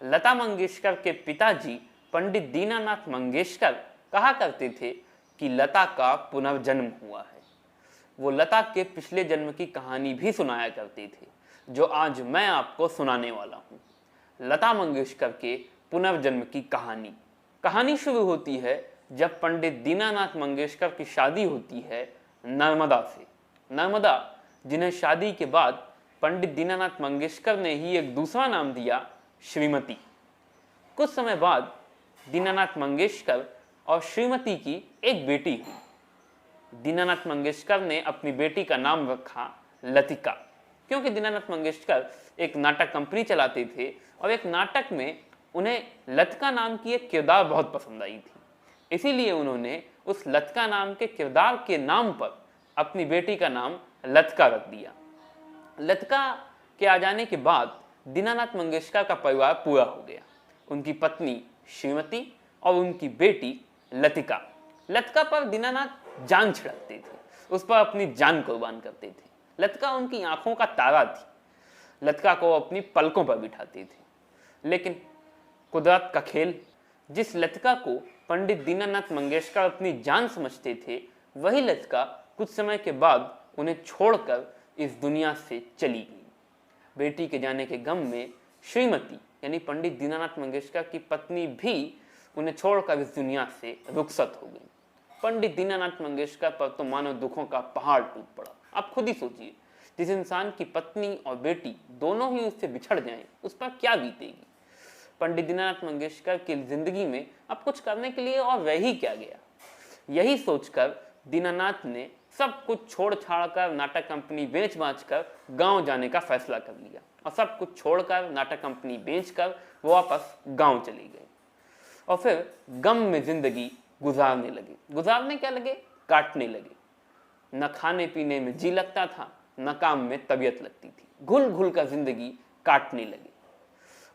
लता मंगेशकर के पिताजी पंडित दीनानाथ मंगेशकर कहा करते थे कि लता का पुनर्जन्म हुआ है। वो लता के पिछले जन्म की कहानी भी सुनाया करते थे, जो आज मैं आपको सुनाने वाला हूँ। लता मंगेशकर के पुनर्जन्म की कहानी शुरू होती है जब पंडित दीनानाथ मंगेशकर की शादी होती है नर्मदा से। नर्मदा, जिन्हें शादी के बाद पंडित दीनानाथ मंगेशकर ने ही एक दूसरा नाम दिया, श्रीमती। कुछ समय बाद दीनानाथ मंगेशकर और श्रीमती की एक बेटी हुई। दीनानाथ मंगेशकर ने अपनी बेटी का नाम रखा लतिका, क्योंकि दीनानाथ मंगेशकर एक नाटक कंपनी चलाते थे और एक नाटक में उन्हें लतिका नाम की एक किरदार बहुत पसंद आई थी। इसीलिए उन्होंने उस लतिका नाम के किरदार के नाम पर अपनी बेटी का नाम लतिका रख दिया। लतिका के आ जाने के बाद दीनानाथ मंगेशकर का परिवार पूरा हो गया। उनकी पत्नी श्रीमती और उनकी बेटी लतिका। लतिका पर दीनानाथ जान छिड़कते थे, उस पर अपनी जान कुर्बान करते थे। लतिका उनकी आंखों का तारा थी। लतिका को अपनी पलकों पर बिठाते थे। लेकिन कुदरत का खेल, जिस लतिका को पंडित दीनानाथ मंगेशकर अपनी जान समझते थे, वही लतिका कुछ समय के बाद उन्हें छोड़कर इस दुनिया से चली गई। बेटी के जाने के गम में श्रीमती यानी पंडित दीनानाथ मंगेशकर की पत्नी भी उन्हें छोड़कर इस दुनिया से रुखसत हो गई। पंडित दीनानाथ मंगेशकर पर तो मानो दुखों का पहाड़ टूट पड़ा। आप खुद ही सोचिए, जिस इंसान की पत्नी और बेटी दोनों ही उससे बिछड़ जाएं, उस पर क्या बीतेगी। पंडित दीनानाथ मंगेशकर की जिंदगी में अब कुछ करने के लिए और रह ही क्या गया। यही सोचकर दीनानाथ ने सब कुछ छोड़ छाड़ कर नाटक कंपनी बेच बाच कर गांव जाने का फैसला कर लिया और सब कुछ छोड़कर नाटक कंपनी बेचकर वो वापस गांव चली गई और फिर गम में जिंदगी गुजारने लगे। गुजारने क्या लगे? काटने लगे। न खाने पीने में जी लगता था, न काम में तबीयत लगती थी। घुल घुल कर जिंदगी काटने लगे।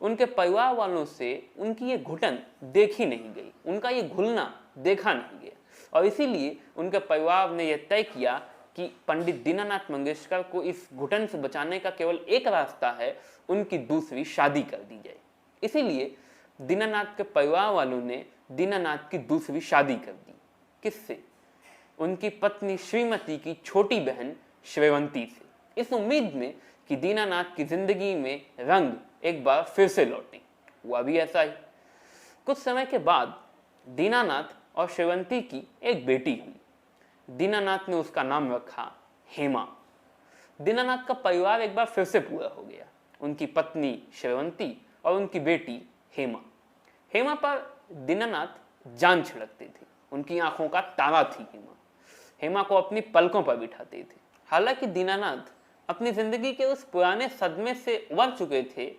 उनके परिवार वालों से उनकी ये घुटन देखी नहीं गई, उनका ये घुलना देखा नहीं गया और इसीलिए उनके परिवार ने यह तय किया कि पंडित दीनानाथ मंगेशकर को इस घुटन से बचाने का केवल एक रास्ता है, उनकी दूसरी शादी कर दी जाए। इसीलिए दीनानाथ के परिवार वालों ने दीनानाथ की दूसरी शादी कर दी। किससे? उनकी पत्नी श्रीमती की छोटी बहन श्रेवंती से, इस उम्मीद में कि दीनानाथ की जिंदगी में रंग एक बार फिर से लौटे। हुआ भी ऐसा ही। कुछ समय के बाद दीनानाथ और श्रेवंती की एक बेटी हुई। दीनानाथ ने उसका नाम रखा हेमा। दीनानाथ का परिवार एक बार फिर से पूरा हो गया। उनकी पत्नी श्रेवंती और उनकी बेटी हेमा। हेमा पर दीनानाथ जान छिड़कते थे। उनकी आंखों का तारा थी हेमा। हेमा को अपनी पलकों पर बिठाते थे। हालांकि दीनानाथ अपनी जिंदगी के उस पुराने सदमे से उबर चुके थे,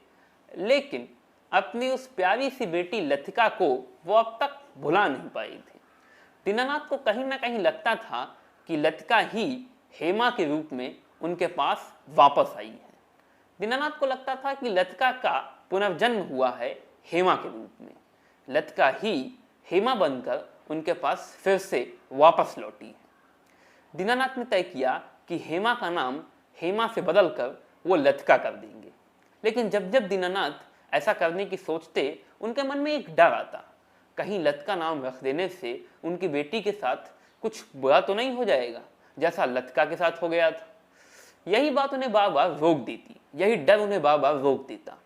लेकिन अपनी उस प्यारी सी बेटी लतिका को वो अब तक भुला नहीं पाए थे। दीनानाथ को कहीं ना कहीं लगता था कि लतिका ही हेमा के रूप में उनके पास वापस आई है। दीनानाथ को लगता था कि लतिका का पुनर्जन्म हुआ है हेमा के रूप में। लतिका ही हेमा बनकर उनके पास फिर से वापस लौटी है। दीनानाथ ने तय किया कि हेमा का नाम हेमा से बदलकर वो लतिका कर देंगे। लेकिन जब जब दीनानाथ ऐसा करने की सोचते, उनके मन में एक डर आता, कहीं लतिका नाम रख देने से उनकी बेटी के साथ कुछ बुरा तो नहीं हो जाएगा, जैसा लतिका के साथ हो गया था। यही बात उन्हें बार बार रोक देती, यही डर उन्हें बार बार रोक देता।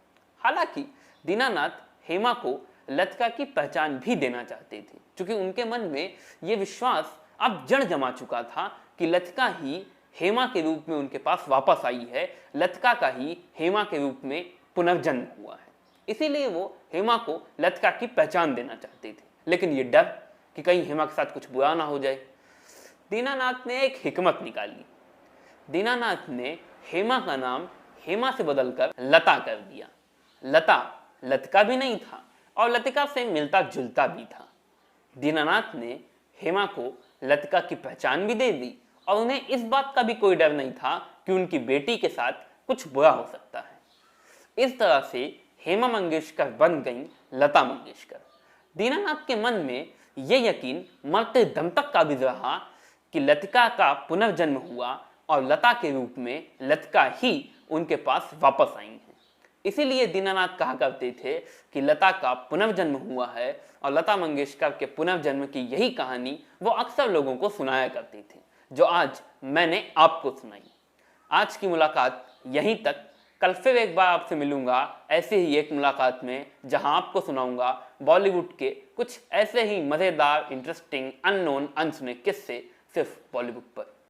हालांकि दीनानाथ हेमा को लतिका की पहचान भी देना चाहते थे, क्योंकि उनके मन में ये विश्वास अब जड़ जमा चुका था कि लतिका ही हेमा के रूप में उनके पास वापस आई है, लतिका का ही हेमा के रूप में पुनर्जन्म हुआ है। इसीलिए वो हेमा को लतिका की पहचान देना चाहते थे। लेकिन ये डर कि कहीं हेमा के साथ कुछ बुरा ना हो जाए, दीनानाथ ने एक हिकमत निकाली। दीनानाथ ने हेमा का नाम हेमा से बदलकर लता कर दिया। लता लतिका भी नहीं था और लतिका से मिलता जुलता भी था। दीनानाथ ने हेमा को लतिका की पहचान भी दे दी और उन्हें इस बात का भी कोई डर नहीं था कि उनकी बेटी के साथ कुछ बुरा हो सकता है। इस तरह से हेमा मंगेशकर बन गई लता मंगेशकर। दीनानाथ के मन में यह यकीन मरते दम तक काबिज रहा कि लतिका का पुनर्जन्म हुआ और लता के रूप में लतिका ही उनके पास वापस आई हैं। इसीलिए दीनानाथ कहा करते थे कि लता का पुनर्जन्म हुआ है, और लता मंगेशकर के पुनर्जन्म की यही कहानी वो अक्सर लोगों को सुनाया करती थी, जो आज मैंने आपको सुनाई। आज की मुलाकात यहीं तक। कल फिर एक बार आपसे मिलूंगा ऐसे ही एक मुलाकात में, जहां आपको सुनाऊंगा बॉलीवुड के कुछ ऐसे ही मजेदार, इंटरेस्टिंग, अननोन, अनसुने किस्से सिर्फ बॉलीवुड पर।